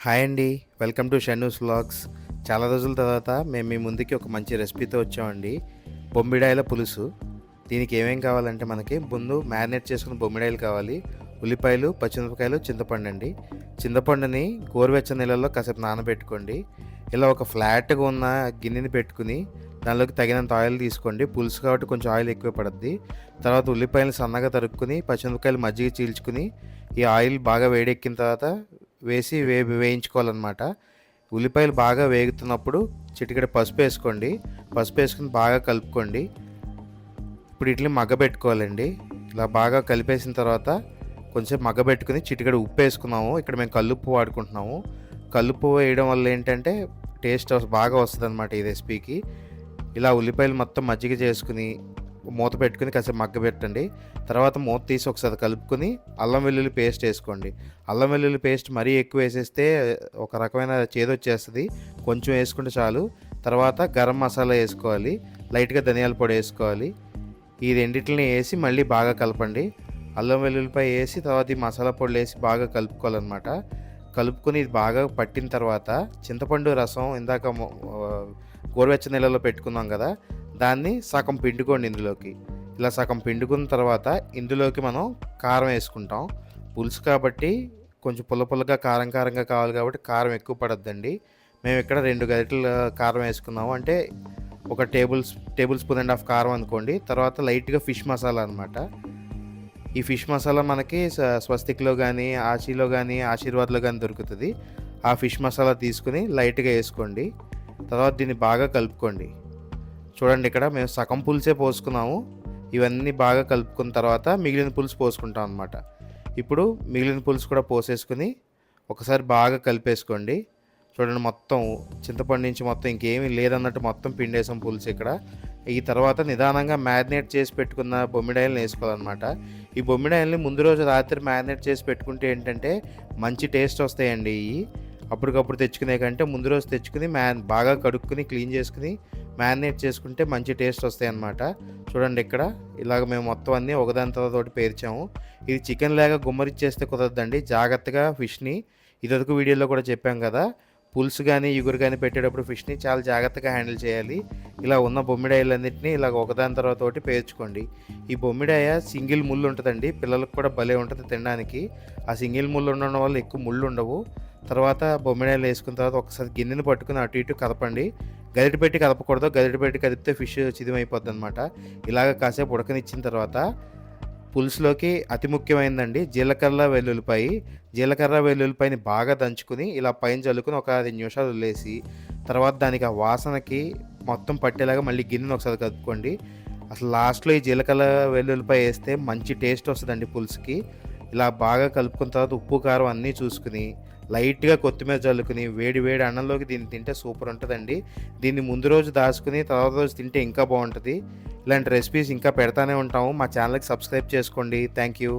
Hi అండి. Welcome to Shannu's vlogs. చాలా రోజుల తర్వాత మేము మీ ముందుకి ఒక మంచి రెసిపీతో వచ్చామండి. బొమ్మిడాయల పులుసు. దీనికి ఏమేం కావాలంటే మనకి ముందు మ్యారినేట్ చేసుకున్న బొమ్మిడాయలు కావాలి, ఉల్లిపాయలు, పచ్చిమిరపకాయలు, చింతపండు అండి. చింతపండుని గోరువెచ్చని నీళ్ళల్లో కాసేపు నానబెట్టుకోండి. ఇలా ఒక ఫ్లాట్గా ఉన్న గిన్నెని పెట్టుకుని దానిలోకి తగినంత ఆయిల్ తీసుకోండి. పులుసు కాబట్టి కొంచెం ఆయిల్ ఎక్కువ పడుద్ది. తర్వాత ఉల్లిపాయలు సన్నగా తరుక్కుని, పచ్చిమిరపకాయలు మజ్జిగ చీల్చుకుని, ఈ ఆయిల్ బాగా వేడెక్కిన తర్వాత వేసి వేయించుకోవాలన్నమాట. ఉల్లిపాయలు బాగా వేగుతున్నప్పుడు చిటికెడు పసుపు వేసుకోండి. పసుపు వేసుకుని బాగా కలుపుకోండి. ఇప్పుడు వీటిని మగ్గబెట్టుకోవాలండి. ఇలా బాగా కలిపేసిన తర్వాత కొంచెం మగ్గబెట్టుకుని చిటికెడు ఉప్పు వేసుకున్నాము. ఇక్కడ మేము కల్లుప్పు వాడుకుంటున్నాము. కల్లుప్పు వేయడం వల్ల ఏంటంటే టేస్ట్ బాగా వస్తుంది అనమాట ఈ రెసిపీకి. ఇలా ఉల్లిపాయలు మొత్తం మజ్జిగ చేసుకుని మూత పెట్టుకుని కాసేపు మగ్గబెట్టండి. తర్వాత మూత తీసి ఒకసారి కలుపుకొని అల్లం వెల్లుల్లి పేస్ట్ వేసుకోండి. అల్లం వెల్లుల్లి పేస్ట్ మరీ ఎక్కువ వేసేస్తే ఒక రకమైన చేదొచ్చేస్తుంది. కొంచెం వేసుకుంటే చాలు. తర్వాత గరం మసాలా వేసుకోవాలి, లైట్గా ధనియాల పొడి వేసుకోవాలి. ఈ రెండింటిని వేసి మళ్ళీ బాగా కలపండి. అల్లం వెల్లుల్లిపాయ వేసి తర్వాత ఈ మసాలా పొడులు వేసి బాగా కలుపుకోవాలన్నమాట. కలుపుకొని ఇది బాగా పట్టిన తర్వాత చింతపండు రసం ఇందాక గోరువెచ్చని నీళ్ళలో పెట్టుకున్నాం కదా, దాన్ని సగం పిండుకోండి ఇందులోకి. ఇలా సగం పిండుకున్న తర్వాత ఇందులోకి మనం కారం వేసుకుంటాం. పులుసు కాబట్టి కొంచెం పుల్లగా కారంగా కావాలి కాబట్టి కారం ఎక్కువ పడద్దండి. మేము ఇక్కడ 2 గరిటెల కారం వేసుకున్నాము. అంటే ఒక టేబుల్ స్పూన్ అండ్ హాఫ్ కారం అనుకోండి. తర్వాత లైట్గా ఫిష్ మసాలా అనమాట. ఈ ఫిష్ మసాలా మనకి స్వస్తిక్లో కానీ, ఆశీలో కానీ, ఆశీర్వాద్లో కానీ దొరుకుతుంది. ఆ ఫిష్ మసాలా తీసుకుని లైట్గా వేసుకోండి. తర్వాత దీన్ని బాగా కలుపుకోండి. చూడండి, ఇక్కడ మేము సగం పులుసే పోసుకున్నాము. ఇవన్నీ బాగా కలుపుకున్న తర్వాత మిగిలిన పులుసు పోసుకుంటాం అనమాట. ఇప్పుడు మిగిలిన పులుసు కూడా పోసేసుకుని ఒకసారి బాగా కలిపేసుకోండి. చూడండి, మొత్తం చింతపండు నుంచి మొత్తం ఇంకేమీ లేదన్నట్టు మొత్తం పిండేసాం పులుసు ఇక్కడ. ఈ తర్వాత నిదానంగా మ్యారినేట్ చేసి పెట్టుకున్న బొమ్మిడాయలను వేసుకోవాలన్నమాట. ఈ బొమ్మిడాయల్ని ముందు రోజు రాత్రి మ్యారినేట్ చేసి పెట్టుకుంటే ఏంటంటే మంచి టేస్ట్ వస్తాయండి. ఇవి అప్పటికప్పుడు తెచ్చుకునే కంటే ముందు రోజు తెచ్చుకుని బాగా కడుక్కుని క్లీన్ చేసుకుని మ్యారినేట్ చేసుకుంటే మంచి టేస్ట్ వస్తాయి అన్నమాట. చూడండి, ఇక్కడ ఇలాగ మేము మొత్తం అన్నీ ఒకదాని తర్వాత పేర్చాము. ఇది చికెన్ లాగా గుమ్మరిచ్చేస్తే కుదరదండి. జాగ్రత్తగా ఫిష్ని ఇదివరకు వీడియోలో కూడా చెప్పాం కదా, పులుసు కానీ ఇగురు కానీ పెట్టేటప్పుడు ఫిష్ని చాలా జాగ్రత్తగా హ్యాండిల్ చేయాలి. ఇలా ఉన్న బొమ్మిడాయలన్నింటినీ ఇలాగ ఒకదాని తర్వాత పేర్చుకోండి. ఈ బొమ్మిడాయ సింగిల్ ముళ్ళు ఉంటుందండి. పిల్లలకు కూడా భలే ఉంటుంది తినడానికి. ఆ సింగిల్ ముళ్ళు ఉండడం వల్ల ఎక్కువ ముళ్ళు ఉండవు. తర్వాత బొమ్మిడాయలు వేసుకున్న తర్వాత ఒకసారి గిన్నెని పట్టుకుని అటు ఇటు కదపండి. గరిటె పెట్టి కదపకూడదు. గరిటె పెట్టి కదిపితే ఫిష్ చిదిమైపోద్ది అనమాట. ఇలాగ కాసేపు ఉడకనిచ్చిన తర్వాత పులుసులోకి అతి ముఖ్యమైనదండి జీలకర్ర వెల్లుల్లిపాయని బాగా దంచుకుని ఇలా పైన చల్లుకుని ఒక 2 నిమిషాలు వదిలేసి తర్వాత దానికి ఆ వాసనకి మొత్తం పట్టేలాగా మళ్ళీ గిన్నెను ఒకసారి కలుపుకోండి. అసలు లాస్ట్లో ఈ జీలకర్ర వెల్లుల్లిపాయ వేస్తే మంచి టేస్ట్ వస్తుందండి పులుసుకి. ఇలా బాగా కలుపుకున్న తర్వాత ఉప్పు కారం అన్నీ చూసుకుని లైట్గా కొత్తిమీర చల్లుకుని వేడి అన్నంలోకి దీన్ని తింటే సూపర్ ఉంటుందండి. దీన్ని ముందు రోజు దాచుకుని తర్వాత రోజు తింటే ఇంకా బాగుంటుంది. ఇలాంటి రెసిపీస్ ఇంకా పెడతానే ఉంటాము. మా ఛానల్కి సబ్స్క్రైబ్ చేసుకోండి. Thank you.